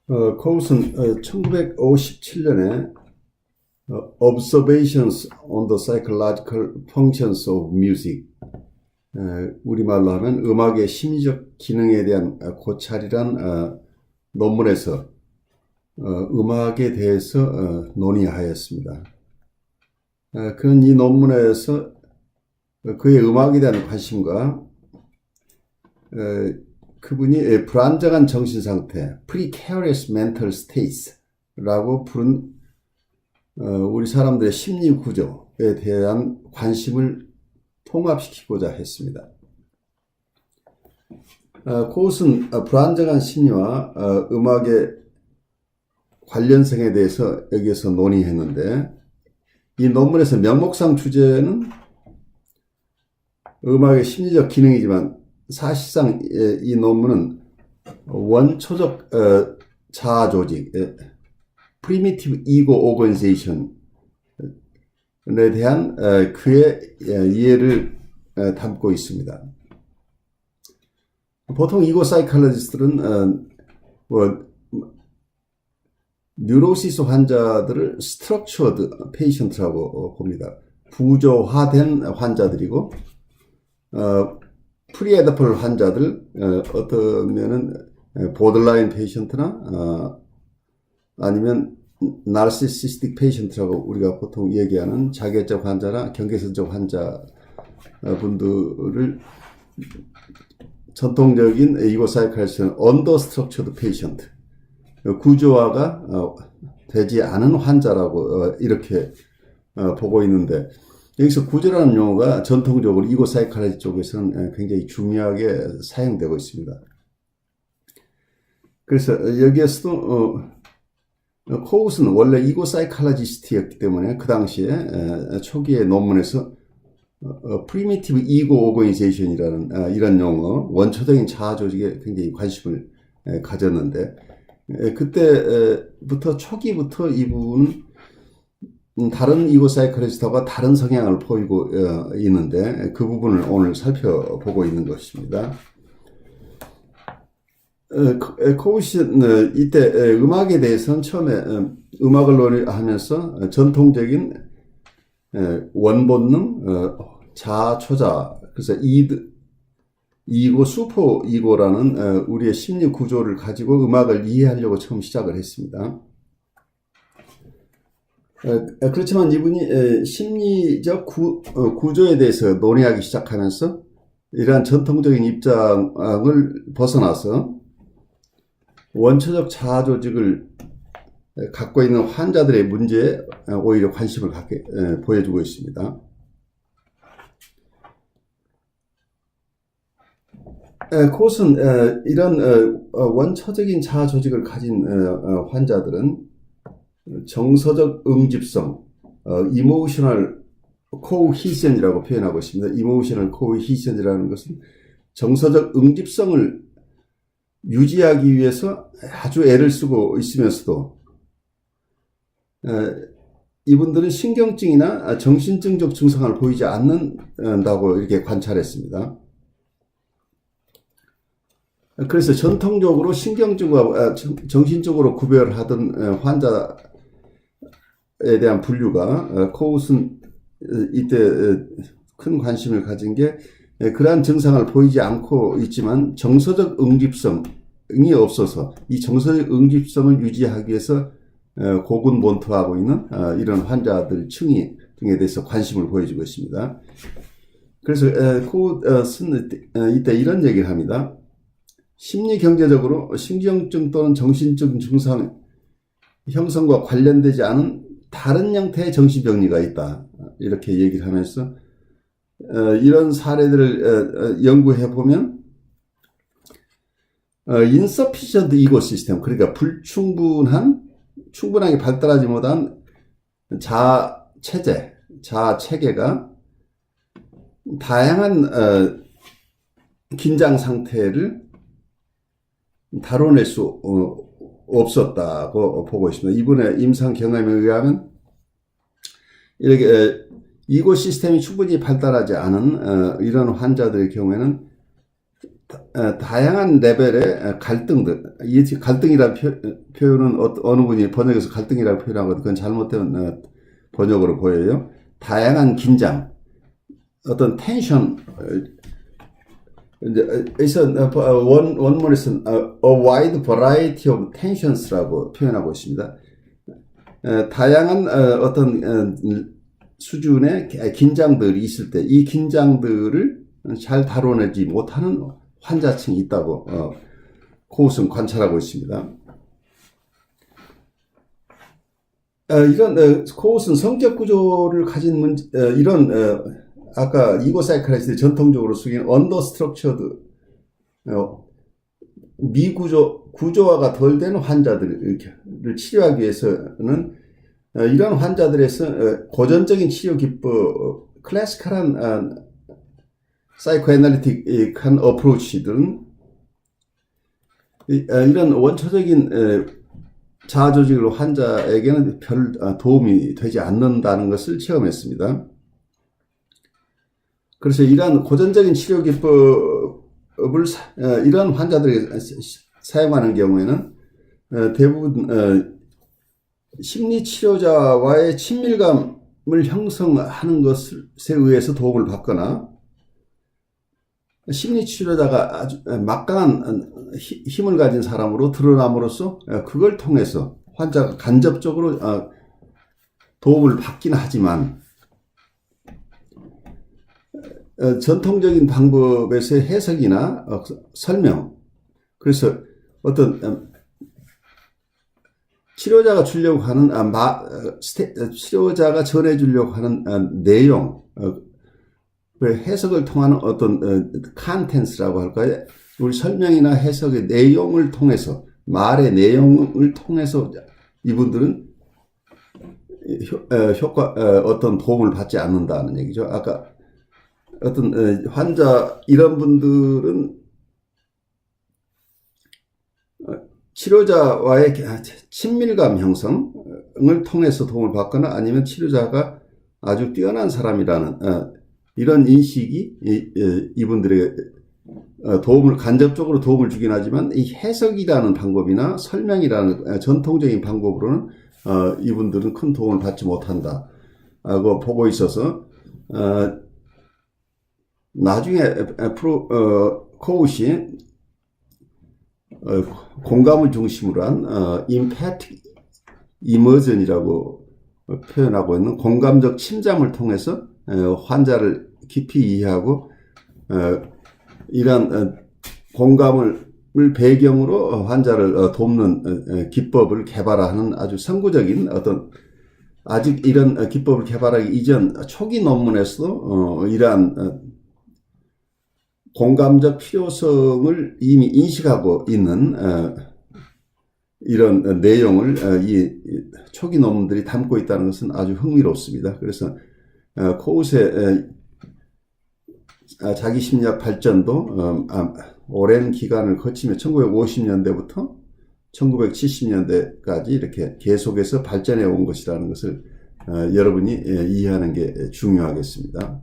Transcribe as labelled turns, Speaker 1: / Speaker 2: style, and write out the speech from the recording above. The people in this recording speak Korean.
Speaker 1: 코웃은 1957년에 Observations on the Psychological Functions of Music, 우리말로 하면 음악의 심리적 기능에 대한 고찰이란 논문에서 음악에 대해서 논의하였습니다. 그는 이 논문에서 그의 음악에 대한 관심과 그분이 불안정한 정신상태, precarious mental states라고 부른 우리 사람들의 심리 구조에 대한 관심을 통합시키고자 했습니다. 코웃은 불안정한 심리와 음악의 관련성에 대해서 여기에서 논의했는데, 이 논문에서 명목상 주제는 음악의 심리적 기능이지만 사실상 이 논문은 원초적 자아 조직, Primitive Ego Organization에 대한 그의 이해를 담고 있습니다. 보통 이고 사이콜로지스트들은 뉴로시스 환자들을 Structured Patient라고 봅니다. 구조화된 환자들이고, 프리에더플 환자들, 어떠면은 보더라인 페이션트나 아니면 나르시시스틱 페이션트라고 우리가 보통 얘기하는 자결적 환자나 경계선적 환자 분들을 전통적인 이고 사이콜로지스트는 언더스트럭처드 페이션트, 구조화가 되지 않은 환자라고 이렇게 보고 있는데, 여기서 구조라는 용어가 전통적으로 이고 사이콜로지 쪽에서는 굉장히 중요하게 사용되고 있습니다. 그래서 여기에서도 코웃은 원래 이고 사이콜로지스트였기 때문에 그 당시에 초기의 논문에서 Primitive Ego Organization이라는 이런 용어, 원초적인 자아 조직에 굉장히 관심을 가졌는데, 그때부터 초기부터 이분은 다른 이고 사이콜로지스트와 다른 성향을 보이고 있는데, 그 부분을 오늘 살펴보고 있는 것입니다. 코웃은 이때 음악에 대해서는 처음에 음악을 논의하면서 전통적인 원본능, 자아, 초자, 그래서 이고, 슈퍼 이고라는 우리의 심리 구조를 가지고 음악을 이해하려고 처음 시작을 했습니다. 그렇지만 이분이 심리적 구조에 대해서 논의하기 시작하면서 이러한 전통적인 입장을 벗어나서 원초적 자아 조직을 갖고 있는 환자들의 문제에 오히려 관심을 갖게 보여주고 있습니다. 코웃은 이런 원초적인 자아 조직을 가진 환자들은 정서적 응집성, emotional cohesion이라고 표현하고 있습니다. emotional cohesion이라는 것은 정서적 응집성을 유지하기 위해서 아주 애를 쓰고 있으면서도 이분들은 신경증이나 정신증적 증상을 보이지 않는다고 이렇게 관찰했습니다. 그래서 전통적으로 신경증과 정신적으로 구별하던 환자에 대한 분류가 코웃은 이때 큰 관심을 가진 게, 그러한 증상을 보이지 않고 있지만 정서적 응집성이 없어서 이 정서적 응집성을 유지하기 위해서 고군분투하고 있는 이런 환자들 층에 대해서 관심을 보여주고 있습니다. 그래서 코웃은 이때 이런 얘기를 합니다. 심리 경제적으로 신경증 또는 정신증 증상 형성과 관련되지 않은 다른 형태의 정신병리가 있다, 이렇게 얘기를 하면서 이런 사례들을 연구해 보면 insufficient ego system, 그러니까 충분하게 발달하지 못한 자아 체계가 다양한 긴장 상태를 다뤄낼 수 없었다고 보고 있습니다. 이분의 임상 경험에 의하면 이렇게 이고 시스템이 충분히 발달하지 않은 이런 환자들의 경우에는 다양한 레벨의 갈등들, 이 갈등이라는 표현은 어느 분이 번역에서 갈등이라고 표현하거든요. 그건 잘못된 번역으로 보여요. 다양한 긴장, 어떤 텐션, 이제 원문에서는 a wide variety of tentions라고 표현하고 있습니다. 다양한 어떤 수준의 긴장들이 있을 때 이 긴장들을 잘 다뤄내지 못하는 환자층이 있다고 코웃은 관찰하고 있습니다. 이런 코웃은 성격 구조를 가진 문제, 이런 아까 이고 사이클리스트들이 전통적으로 쓰기는 언더스트럭처드 구조화가 덜 된 환자들을 치료하기 위해서는 이런 환자들에서 고전적인 치료 기법, 클래시컬한 사이코애널리틱한 어프로치들은 이런 원초적인 자아조직으로 환자에게는 별 도움이 되지 않는다는 것을 체험했습니다. 그래서 이러한 고전적인 치료 기법을 이런 환자들이 사용하는 경우에는 대부분 심리치료자와의 친밀감을 형성하는 것에 의해서 도움을 받거나 심리치료자가 아주 막강한 힘을 가진 사람으로 드러남으로써 그걸 통해서 환자가 간접적으로 도움을 받긴 하지만 전통적인 방법에서의 해석이나 설명, 그래서 어떤 치료자가 주려고 하는 치료자가 전해주려고 하는 내용, 해석을 통하는 어떤 컨텐츠라고 할까요? 우리 설명이나 해석의 내용을 통해서, 말의 내용을 통해서 이분들은 어떤 도움을 받지 않는다는 얘기죠. 아까 어떤 환자 이런 분들은 치료자와의 친밀감 형성을 통해서 도움을 받거나 아니면 치료자가 아주 뛰어난 사람이라는 이런 인식이 이분들에게 간접적으로 도움을 주긴 하지만 이 해석이라는 방법이나 설명이라는 전통적인 방법으로는 이분들은 큰 도움을 받지 못한다고 보고 있어서 나중에 코웃이 공감을 중심으로 한 empathic immersion이라고 표현하고 있는 공감적 침잠을 통해서 환자를 깊이 이해하고 이런 공감을 배경으로 환자를 돕는 기법을 개발하는 아주 선구적인 아직 이런 기법을 개발하기 이전 초기 논문에서도 이러한 공감적 필요성을 이미 인식하고 있는 이런 내용을 이 초기 논문들이 담고 있다는 것은 아주 흥미롭습니다. 그래서 코웃의 자기심리학 발전도 오랜 기간을 거치며 1950년대부터 1970년대까지 이렇게 계속해서 발전해 온 것이라는 것을 여러분이 이해하는 게 중요하겠습니다.